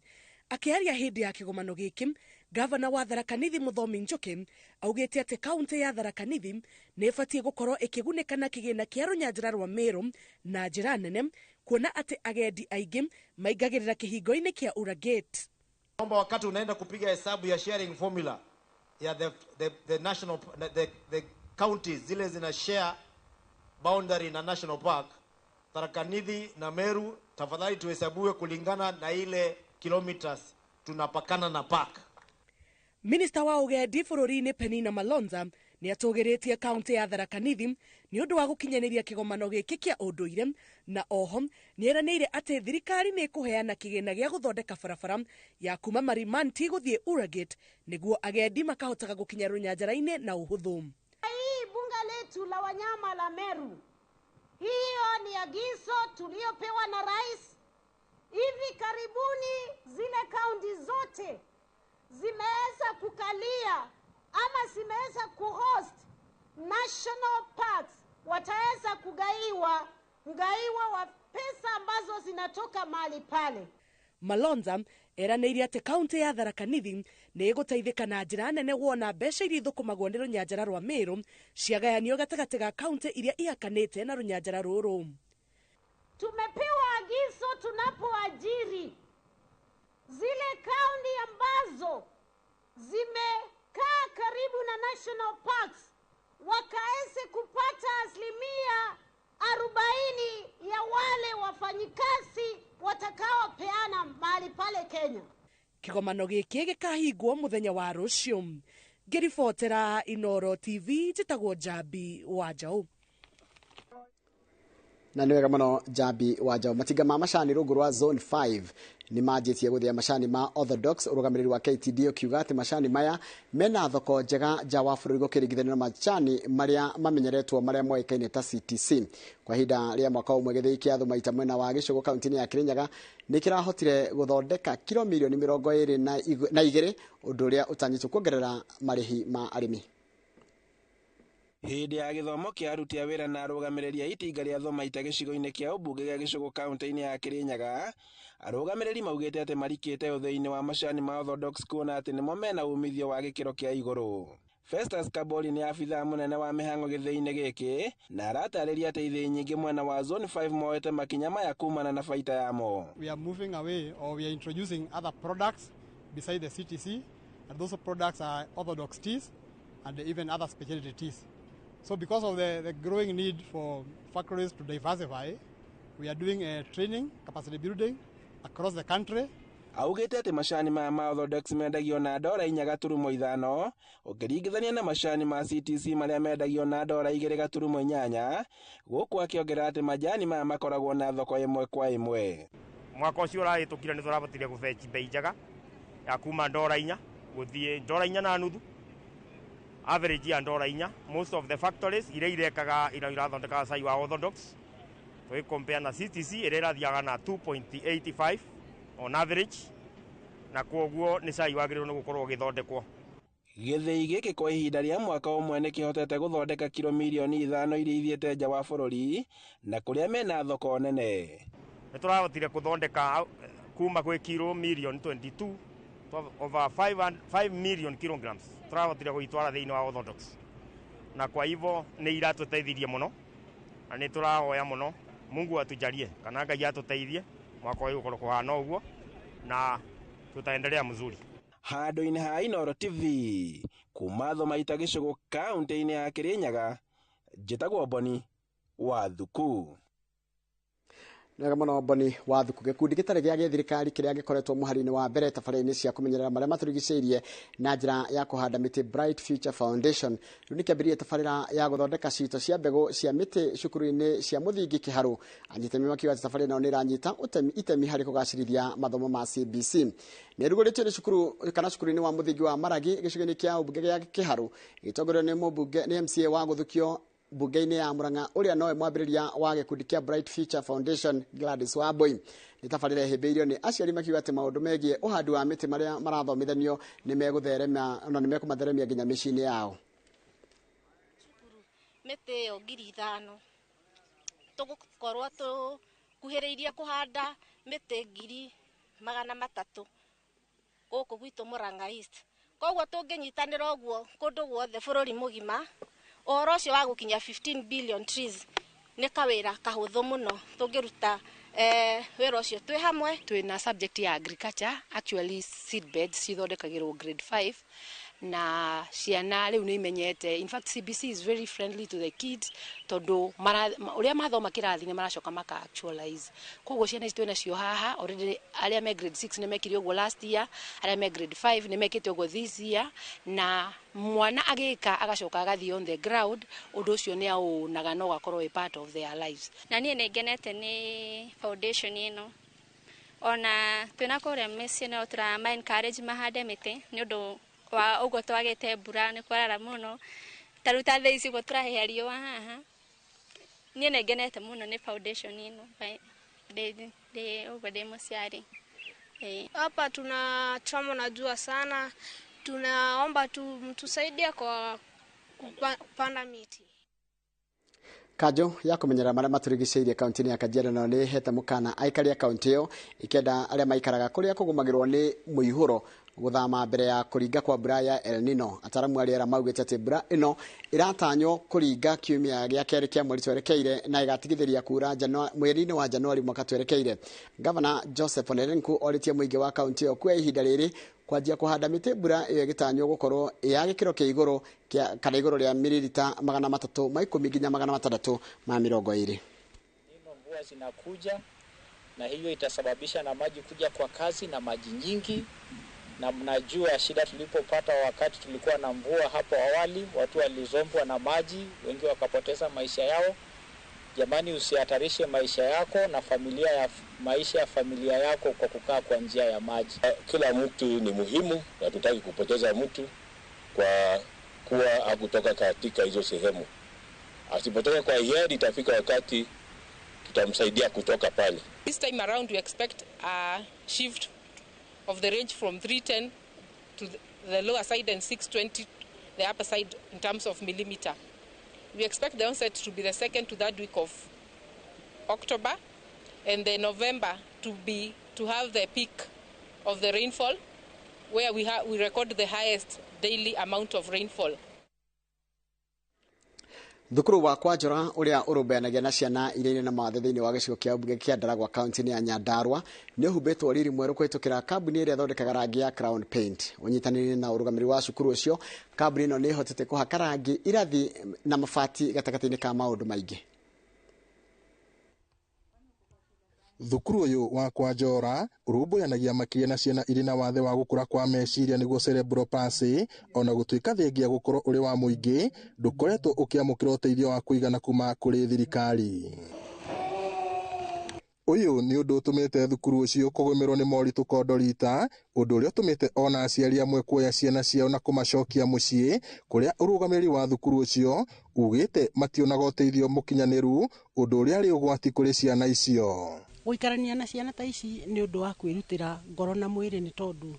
Akĩaria hĩndĩ ya kĩgomano gĩkĩ, Gavana wa Tharaka Nithi Muthomi Njuki augite ati kaunti ya Tharaka Nithi nĩ ĩbatie gukorwo ĩkĩgunĩka na kĩgĩna kĩa rũnyanjara rwa Meru na njĩra nene, kuona ati agendi aingĩ maingagĩrĩra kĩhingo-inĩ kĩa Ura Gate. Kwamba wakati unaenda kupiga hesabu ya sharing formula ya the national the counties zile zina share boundary na national park, Tharaka Nithi na Meru tafadhali tuhesabue kulingana na ile kilometers tunapakana na park. Minister wa ugendi bũrũri-inĩ Penina Malonza nĩ atũgĩrĩtie kaunti ya Tharaka Nithi nĩ ũndũ wa gũkinyanĩria kĩgomano gĩkĩ kĩa ũndũire, na oho nĩ eranĩire atĩ thirikari nĩ ĩkũheana kĩgĩna gĩa gũthondeka barabara ya kuma Marimanti gũthiĩ Ura Gate nĩguo agendi makahotaga gũkinya rũnyanjara-inĩ na ũhũthũ. Hii bunga letu la wanyama la Meru, hiyo ni agizo tuliopewa na rais. Hivi karibuni zile kaunti zote zimeweza kukalia ama zimeweza kuhost national parks, wataweza mgaiwa wa pesa ambazo zinatoka mahali pale. Malonza eranĩire atĩ kaunti ya Tharaka Nithi nĩ ĩgũteithĩka na njĩra nene wona mbeca iria ithũkũmagwo nĩ rũnyanjara rwa Meru ciagayanio gatagatĩ ga kaunti iria ihakanĩte na rũnyanjara rũrũ. Tumepewa agizo tunapoajiri zile kaunti ambazo zimekaa karibu na national parks wakaeze kupata 40% ya wale wafanyikazi watakaopeana mahali pale Kenya. Kĩgomano gĩkĩ gĩkahingwo mũthenya wa rũciũ. Ngĩribotera Inooro TV, njĩtagwo Njambi wa Njaũ. Na nĩ wega mũno Njambi wa Njaũ. Matinga ma macani rungu rwa zone 5 nĩ manjĩtie gũthĩa macani ma Orthodox. Ũrũgamĩrĩri wa KTD ũkiuga atĩ macani maya mena thoko njega nja wa bũrũri gũkĩringithanio na macani marĩa mamenyeretwo marĩa moĩkaine ta CTC. Kwa ihinda rĩa mwaka ũmwe gĩthĩi kĩa thũmaita mwena wa Gĩcũgũ kaunti-inĩ ya Kirinyaga nĩ kĩrahotire gũthondeka kilo mirioni 22 ũndũ ũrĩa ũtanyĩtwo kuongerera marĩhi ma arĩmi. Hĩndĩ ya gĩthomo kĩa aruti a wĩra na arũgamĩrĩri a itinga rĩa thũmaita gĩcigo-inĩ kĩa ũmbunge gĩa Gĩcũgũ kaunti-inĩ ya Kirinyaga, arũgamĩrĩri maugĩte atĩ marikĩte ũthĩi-inĩ wa macani ma Orthodox kuona atĩ nĩmo mena umithio wa gĩkĩro kĩa igũrũ. Festus Kabori nĩ abithaa mũnene wa mĩhang'o gĩthĩi-inĩ gĩkĩ na aratarĩria atĩ ithĩi nyingĩ mwena wa zone 5 moete makinya maya kumana na baita yamo. We are moving away, or we are introducing other products beside the CTC, and those products are Orthodox teas and even other specialty teas. So because of the growing need for factories to diversify, we are doing a training, capacity building across the country. Augĩte atĩ macani ma Orthodox mendagio na $4.5 ũkĩringithania na macani ma CTC marĩa mendagio na $2.8, gũkũ akĩongerera atĩ majani maya makoragwo na thoko ĩmwe kwa ĩmwe. Mwaka ũcio ũrahĩtũkire nĩ tũrahotire gũbeci bei njega ya kuma $4 gũthiĩ $4.5. Average ya $4. Most of the factories iria irekaga irathondeka cai wa Orthodox we compare na CTC iria irathiaga na 2.85 on average, na koguo ni cai wagĩrĩirwo nĩ gũkorwo gĩthondekwo. Gĩthĩi gĩkĩ kwa ihinda rĩa mwaka ũmwe nĩ kĩhotete gũthondeka kilo mirioni 5 iria ithiĩte nja wa bũrũri na kũrĩa mena thoko nene. Nĩ tũrahotire gũthondeka kuma gwĩ kilo million 22 over 5 million kilograms tũrahotire gũitwara thĩinĩ wa Orthodox, na kwa hivyo nĩ iratũteithirie mũno na nĩ tũrahoya mũno Mungu atujalie kana Ngai atũteithie mwaka ũyũ ũkorwo kũhana ũguo na tutaendelea mzuri. Handũ-inĩ ha Inooro TV kuma thũmaita Gĩcũgũ kaunti-inĩ ya Kirinyaga, njĩtagwo Boni wa Thuku. Nega mũno Boni wa Thuku. Gĩkundi gĩtarĩ gĩa gĩthirikari kĩrĩa gĩkoretwo mũhari-inĩ wa mbere tabarĩra-inĩ cia kũmenyerera marĩa matũrigicĩirie na njĩra ya kũhanda mĩtĩ Bright Future Foundation rĩu nĩ kĩambĩrĩirie tabarĩra ya gũthondeka cito cia mbegũ cia mĩtĩ cukuru-inĩ cia mũthingi Kĩharũ. Anyitĩmi makiuga atĩ tabarĩra ĩno nĩ ĩranyita itemi harĩ kũgacĩrithia mathomo ma CBC. Nĩ ĩrugũrĩtio nĩ cukuru-inĩ wa mũthingi wa Maragi gĩcigo-inĩ kĩa ũmbunge gĩa Kĩharũ, gĩtongorio nĩ mũmbunge nĩ MCA wa gũthukio mbunge-inĩ ya Murang'a ũrĩa nowe mwambĩrĩria wa gĩkundi kĩa Bright Future Foundation Gladys Wambui. Nĩ tabarĩra ĩhĩmbĩirio nĩ aciari makiuga atĩ maũndũ megiĩ ũhandi wa mĩtĩ marĩa marathomithanio nĩ megũtherema na nĩ mekũmatheremia nginya mĩciĩ-inĩ yao. Mĩtĩ ĩyo 5,000 tũgũkorwo tũkuhĩrĩirie kũhanda mĩtĩ 300,000 gũkũ gwitũ Murang'a East. koguo tũngĩnyitanĩra ũguo kũndũ guothe bũrũri mũgima ũhoro ũcio wa gũkinya 15 billion trees nĩ kawĩra kahũthũ mũno tũngĩruta wĩra ũcio twĩ hamwe. Twĩna subject ya agriculture, actually seed beds cithondekagĩrwo grade 5 na ciana rĩu nĩ imenyete. In fact CBC is very friendly to the kids tondũ ũrĩa mathoma kĩrathi nĩ maracoka maka actualize. Koguo ciana ici twĩna cio haha already, arĩa me grade 6 nĩ mekire ũguo last year, arĩa me grade 5 nĩ mekĩte ũguo this year, na mwana agĩka agacoka agathiĩ on the ground, ũndũ ũcio nĩ aũnaga no gakorwo a part of their lives. Na niĩ nĩ ngenete nĩ foundation ĩno, ona twĩna kũrĩa mĩciĩ no tũra encourage mahande mĩtĩ nĩ ũndũ wa ũguo twagĩte mbura nĩ kwarara mũno, taruta thĩ ici ũguo tũrahĩa riũa haha. Niĩ nĩ ngenete mũno nĩ foundation ĩno ndĩ mũciari. Hapa tuna chama na jua sana, tunaomba mtusaidie kwa kupanda miti. Kanjo ya kumenyera maria maturigicĩirie kaunti ya Kajiado no nĩ hete mũkana aikari a kaunti ĩyo ikenda arĩa maikaraga kũrĩa kũgũmagĩrwo nĩ mũihũro guthama mbere ya kuringa kwa mbura ya El Nino. Ataramu a rĩera maugĩte atĩ mbura ĩno ĩratanywo kuringa kiumia gĩa kerĩ kĩa mweri twerekeire na ĩgatigithĩria kura mweri-inĩ wa Januari mwaka twerekeire. Gavana Joseph Onerenku oritie mũingĩ wa kaunti ĩyo kwa ihinda rĩrĩ kwanjia kuhanda mĩtĩ mbura ĩyo ĩgĩtanywo gũkorwo ya gĩkĩro kĩa igũrũ kana igũrũ rĩa mililita 310 nginya 620. Mvua zinakuja na hiyo itasababisha na maji kuja kwa kasi na maji nyingi, na mnajua shida tulipopata wakati tulikuwa na mvua hapo awali, watu walizombwa na maji, wengi wakapoteza maisha yao. Jamani, usihatarishe maisha yako na maisha ya familia yako kwa kukaa kwa njia ya maji. Kila mtu ni muhimu na tutaki kupoteza mtu kwa kuwa hakutoka katika hizo sehemu. Asipotoka kwa hiari itafika wakati tutamsaidia kutoka pale. This time around we expect a shift of the range from 310 to the lower side and 620 the upper side in terms of millimeter. We expect the onset to be the second to third week of October, and then November to have the peak of the rainfall, where we record the highest daily amount of rainfall. Thukuru wa Kwajora uria urumbanagia na ciana iria na mathe thĩinĩ wa gĩcigo kĩa mbunge kĩa Ndaragwa kaunti ya Nyandarua nĩ ũhumbĩtwo riri mwerũ kũhĩtũkĩra kambuni ĩrĩa ĩthondekaga rangi ya Crown Paint. Ũnyitanĩri na ũrũgamĩrĩri wa cukuru ũcio, kambuni ĩno nĩ ĩhotete kũhaka rangi irathi na mabati gatagatĩ-inĩ ka maũndũ maingĩ. Thukuru ũyũ wa Kwajora ũrũmbũyanagia makĩria na ciana irĩ na wathe wa gũkũra kwa meciria nĩguo cerebral palsy, ona gũtuĩka thengia gũkorwo ũrĩ wa mũingĩ ndũkoretwo ũkĩamũkĩra ũteithio wa kũigana kuma kũrĩ thirikari. Ũyũ nĩ ũndũ ũtũmĩte thukuru ũcio kũgũmĩrwo nĩ moritũ kondorita, ũndũ ũrĩa ũtũmĩte ona aciari amwe kuoya ciana ciao na kũmacokia mũciĩ, kũrĩa ũrũgamĩrĩri wa thukuru ũcio ugĩte mationaga ũteithio mũkinyanĩru, ũndũ ũrĩa arĩ ũgwati kũrĩ ciana icio. Gũikarania na ciana ta ici nĩ ũndũ wa kwĩrutĩra ngoro na mwĩrĩ, nĩ tondũ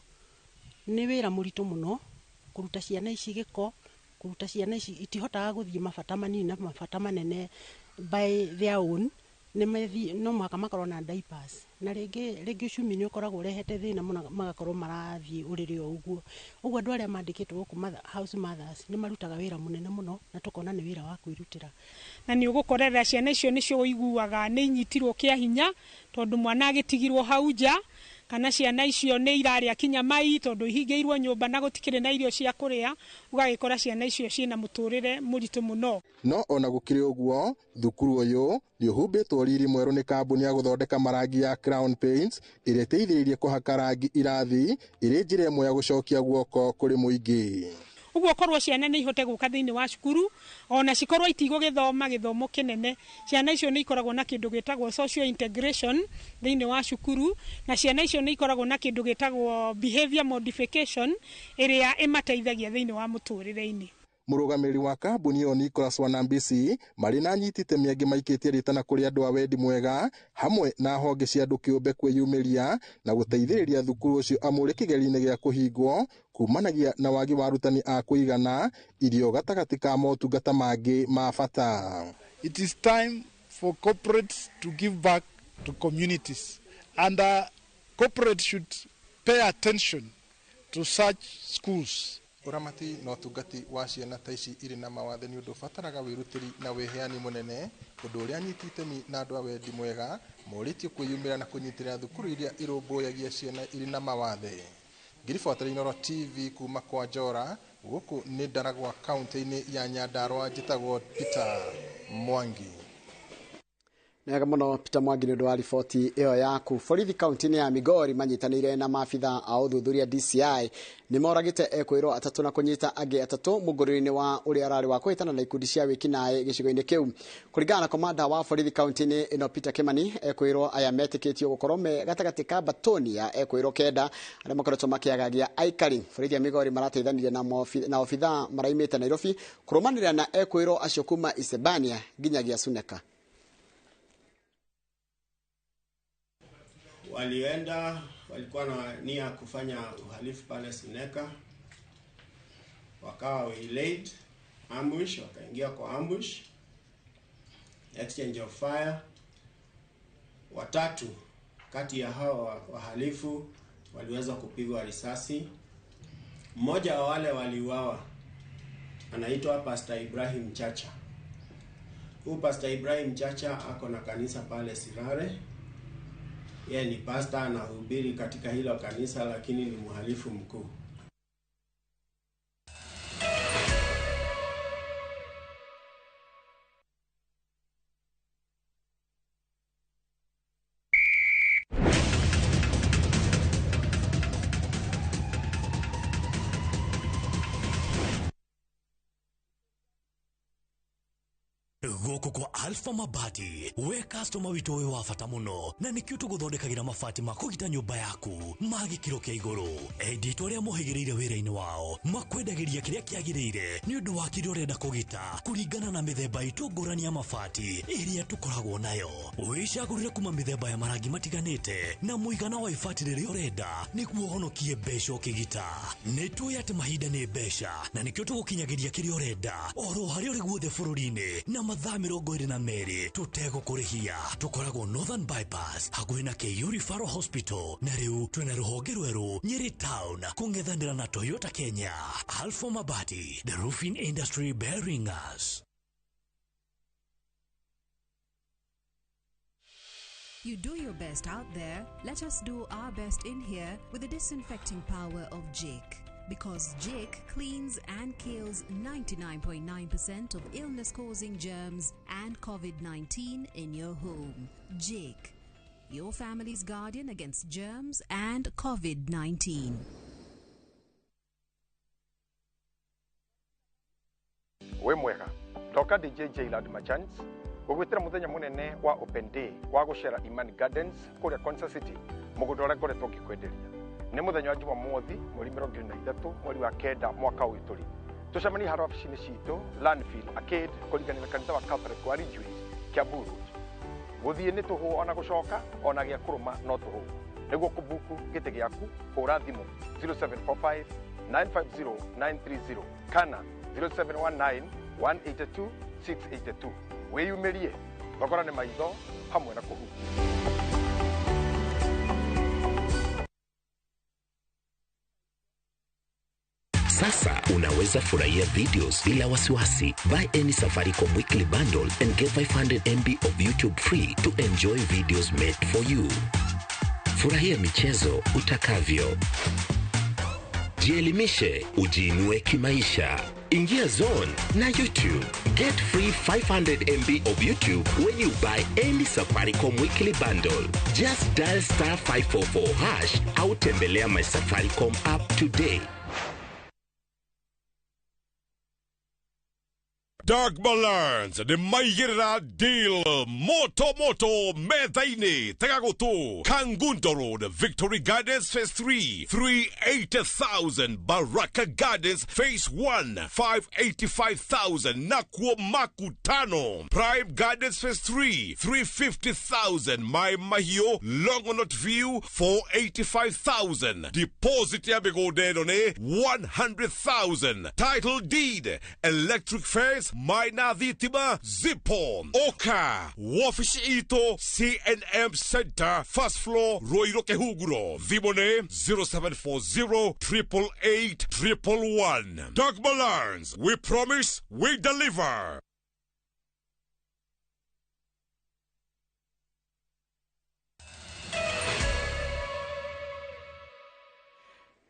nĩ wĩra mũritũ mũno kũruta ciana ici gĩko, kũruta ciana ici itihotaga gũthiĩ mabata manini na mabata manene by their own, no mũhaka makorwo na diapers, na rĩngĩ ũcumi nĩ ũkoragwo ũrehete thĩna mũno, magakorwo marathiĩ ũrĩrĩ o ũguo. Ũguo andũ arĩa mandĩkĩtwo gũkũ house mothers nĩ marutaga wĩra mũnene mũno, na tũkona nĩ wĩra wa kwĩrutĩra. Na nĩ ũgũkorera ciana icio nĩcio ũiguaga nĩ inyitirwo kĩa hinya tondũ mwana agĩtigirwo hau nja, kana ciana icio nĩ irarĩa kinya mai tondũ ihingĩirwo nyũmba na gũtikĩrĩ na irio cia kũrĩa, ũgagĩkora ciana icio ciĩna mũtũrĩre mũritũ mũno. No ona gũkĩrĩ ũguo, thukuru ũyũ nĩ ũhumbĩtwo riri mwerũ nĩ kambuni ya gũthondeka marangi ya Crown Paints ĩrĩa ĩteithĩrĩirie kũhaka rangi irathi, ĩrĩ njĩra ĩmwe ya gũcokia guoko kũrĩ mũingĩ. Ũguo korwo ciana nĩ ihote gũka thĩinĩ wa cukuru, ona cikorwo itigũgĩthoma gĩthomo kĩnene, ciana icio nĩ ikoragwo na kĩndũ gĩtagwo social integration thĩinĩ wa cukuru, na ciana icio nĩ ikoragwo na kĩndũ gĩtagwo behavior modification ĩrĩa ĩmateithagia thĩinĩ wa mũtũrĩre-inĩ. Mũrũgamĩrĩri wa kambuni ĩyo Nicholas Wanambisi marĩ na anyiti itemi angĩ maikĩtie rĩtana kũrĩ andũ a wendi mwega hamwe na honge cia andũ kĩũmbe kwĩyumĩria na gũteithĩrĩria thukuru ũcio amũrĩ kĩgeri-inĩ gĩa kũhingwo kumanagia na wagi wa arutani a kũigana, irio gatagatĩ ka motungata mangĩ ma bata. It is time for corporates to give back to communities, and corporates should pay attention to such schools. Uramati no tungati wa ciana ta ici iri na mawathe ni undu bataraga wirutiri na wiheani munene undu uria anyiti itemi na andu a wendi mwega moritio kwiyumira na kunyitirira thukuru iria irumbuyagia ciana iri na mawathe. Ngiribotera Inooro TV kuma kwa Njora guku ni Ndaragwa kaunti-ini ya Nyandarua njitagwo Peter Mwangi. Nega muno Peter Mwangi ni ndwari riboti iyo yaku. Borithi kaunti-ini ya Migori manyitanire na maabitha a uthuthuria DCI ni moragite ekwiro atatu na kunyita angi atatu muguriri-ini wa uria arari wa kuhitana na ikundi cia wikinae gicigo-ini kiu. Kuringana na komanda wa borithi kaunti-ini ino Peter Kimani, ekwiro aya metikitio gukorwo me gatagati ka batoni ya ekwiro kenda aria makoretwo makiagagia aikari. Borithi ya Migori marateithanirie na obitha maraimite Nairobi kurumanirira na ekwiro acio kuma Isebania nginyagia Suneka. Walikuwa na nia kufanya uhalifu pale Suneka, wakawa waylaid ambush, wakaingia kwa ambush, exchange of fire. Watatu kati ya hao wahalifu waliweza kupigwa risasi. Mmoja wa wale waliuawa anaitwa Pastor Ibrahim Chacha. Huyu Pastor Ibrahim Chacha ako na kanisa pale Sirare. Yeye ni pastor, anahubiri katika hilo kanisa, lakini ni mhalifu mkuu. Goko kwa Alpha Mabati, we customer wito we wafata muno na nikio tuguthondekagira mabati makugita nyumba yaku magi kiro kia iguru. Edito ria muhigireire wira-ini wao makwendagiria kiria kiagirire ni undu wa kiria urenda kugita kuringana na mithemba itu ngurani ya mabati iria tukoragwo nayo. Wicagurire kuma mithemba ya marangi matiganite na muigana wa ibati riria urenda niguo honokie mbeca ukigita. Nitui ati mahinda ni mbeca na nikio tugukinyagiria kiria urenda oro haria uri guothe bururi-ini na mathaa 22 tutego kurihia. Tukoragwo Northern Bypass hakuhi na KU Referral Hospital na riu twina ruhonge rweru Nyeri Town kungethanira na Toyota Kenya. Alpha Mabati, the roofing industry bearing us. You do your best out there, let us do our best in here with the disinfecting power of Jake. Because Jake cleans and kills 99.9% of illness-causing germs and COVID-19 in your home. Jake, your family's guardian against germs and COVID-19. We mwega, Dr. DJ Jailad Machans, ugwitira muthenya munene wa Open Day wa gushera Imani Gardens kuria Concert City, mugudora ngoretwo ngikwenderia. Ni muthenya wa Jumamothi, mweri 23 mweri wa kenda mwaka uyu turi. Tucemani haro ofisini citu Landfill Arcade kuringanira kanitha wa Catholic wa Ridgeways Kiambu Road. Guthie ni tuhu ona gucoka ona gia kuruma no tuhu. Niguo kubuku gite giaku hura thimu 0745 950 930 kana 0719 182 682. Weyumirie thogora ni maitho hamwe na kuhu. Sasa unaweza furahia videos bila wasiwasi. Buy any Safaricom weekly bundle and get 500 MB of YouTube free to enjoy videos made for you. Furahia michezo utakavyo. Jielimishe, ujiinue kimaisha. Ingia Zone na YouTube. Get free 500 MB of YouTube when you buy any Safaricom weekly bundle. Just dial *544# au tembelea my Safaricom app today. Dark Balance, the Maigera deal, Moto Methaine, Tagagoto, Kangundo Road, Victory Gardens Phase 3, 380,000, Baraka Gardens Phase 1, 585,000, Nakwo Makutano, Prime Gardens Phase 3, 350,000, My Mahio, Longonot View, 485,000, Deposit Yabigo Dedone, 100,000, Title Deed, Electric Fares, maina thitima zipo oka wafici ito CNM Center first floor Roiro Kehuguro Vibone 0740 888 111. Doug Balance, we promise we deliver.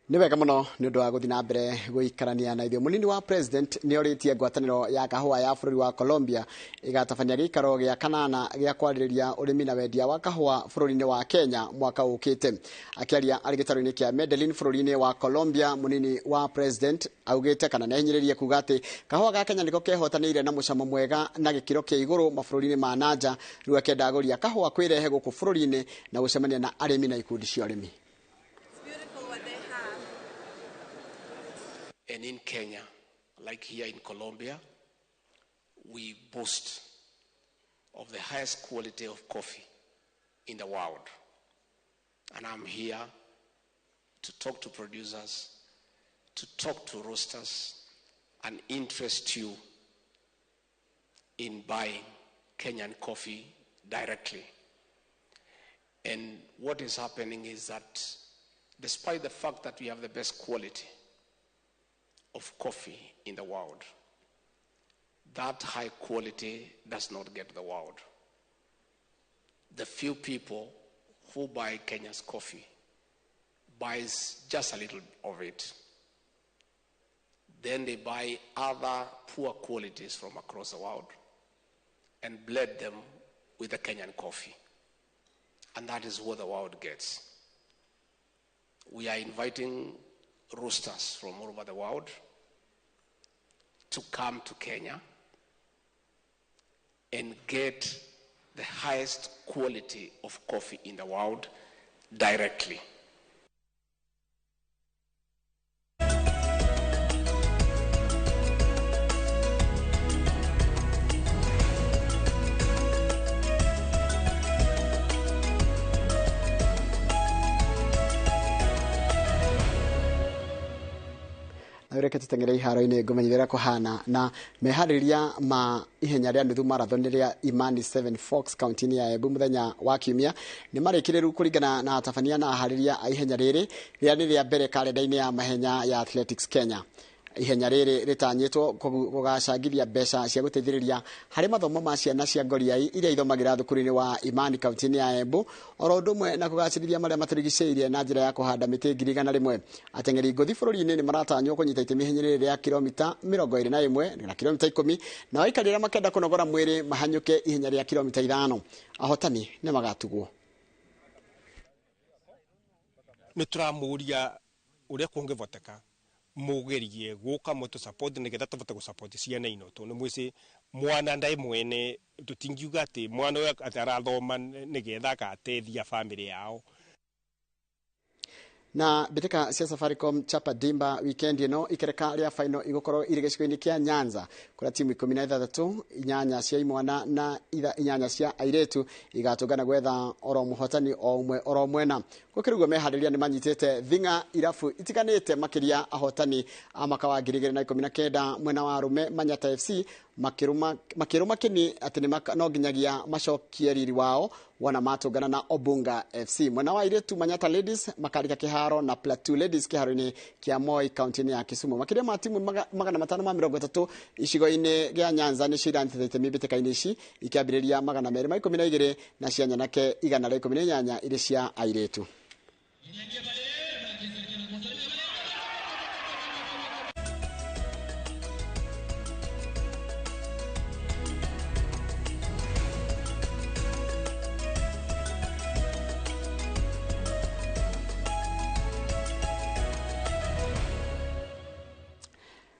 Ni wega muno ni undu wa guthi na mbere guikarania na ithio. Munini wa president ni oritie ngwataniro ya kahua ya bururi wa Colombia igatabania gikaro gia kanana gia kwaririria urimi na wendia wa kahua bururi-ini wa Kenya mwaka ukite. Akiaria ari gitaro-ini kia Medellin bururi-ini wa Colombia, munini wa president augite kana nehinyiririe kuga ati kahua ga Kenya niko kehotanire na mucamo mwega na gikiro kia iguru mabũrũri-ini ma nanja, riu akenda aguria kahua kwirehe guku bururi-ini na gucemania na arimi na ikundi cia arimi. And in Kenya, like here in Colombia, we boast of the highest quality of coffee in the world. And I'm here to talk to producers, to talk to roasters, and interest you in buying Kenyan coffee directly. And what is happening is that despite the fact that we have the best quality of coffee in the world, that high quality does not get the world. The few people who buy Kenya's coffee buys just a little of it. Then they buy other poor qualities from across the world and blend them with the Kenyan coffee. And that is what the world gets. We are inviting roasters from all over the world to come to Kenya and get the highest quality of coffee in the world directly. Reke tutengere iharo-ini ngumenyithira kuhana na mehariria ma ihenya ria nuthu marathon ria Imani 7 Fox county ya Embu muthenya wa kiumia ni marikiriru kuringana na atabania na ahariria a ihenya riri ria ni ria mbere kalenda-ini ya mahenya ya Athletics Kenya. Ihenya riri ritanyitwo kugacangithia mbeca cia guteithiriria hari mathomo ma ciana cia ngoriai iria ithomagira thukuru-ini wa Imani county ya Embu, oro ndumwe na kugacirithia maria maturigiceirie na njira ya kuhanda miti 100,000. Atengeri ngothi bururi-ini ni maratanywo kunyita itemi ihenya riri ria kilomita 21 na kilomita 10 na aikarira makenda kunogora mwiri mahanyuke ihenya ria kilomita 5. Ahotani ni magatugwo. Ni turamuria uria kungivoteka mugerie guka moto support nigetha tuvate gusupport ciana ino tondu mwisi mwana ndai mwene tutingiuga ati mwana uyu atarathoma nigetha agatethia family yao. Na bitika cia Safaricom chapa dimba weekend ino ikereka ria final igukoro iri gicigo-ini kia Nyanza kura timu 16 inyanya cia imwana na inyanya cia airetu igatungana gwetha oro muhotani o umwe oro mwena. Gukirugwo mehariria ni manyitete thinga irafu itiganite makiria ahotani amaka wa 2019 mwena wa Rume Manyata FC makiruma kini ati ni no ginyagia macokie riri wao wana matungana na Obunga FC. Mwena wa airetu Manyata Ladies makarika kiharo na Plateau Ladies kiharo-ini kia Moi county ya Kisumu. Makiria ma timu 530 icigo-ini gia Nyanza ni cirantithite mibiteka-ini ici ikiambiriria 212 na cia nyanake 118 iri cia airetu.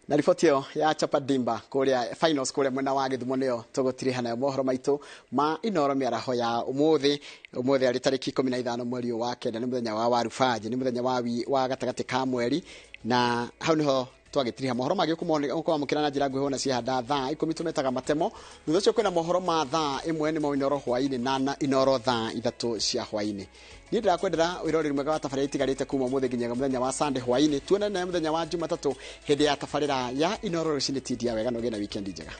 Na ripoti ya chapa dimba kuria finals kuria mwena wa Githumo nio tugutiriha na mohoro maitu ma Inooro miaraho ya umuthi ari tariki 15 mweri wa kenda ni muthenya wa warubaji ni muthenya wa gatagati ka mweri na hau niho twagitiriha mohoro magi kumukira na njira nguhi na ciahanda thaa 10 tumetaga matemo thutha cio kwina mohoro ma thaa 1 ni mo Inooro hwaini na Inooro thaa 3 cia hwaini. Ni ndirakwendera wiroreri mwega wa tabarira itigarite kuma umuthi nginyaga muthenya wa Sunday hwaini tuonane muthenya wa Jumatatu hindi ya tabarira ya Inooro rũcinĩ. Tidia wega no gena weekend njega.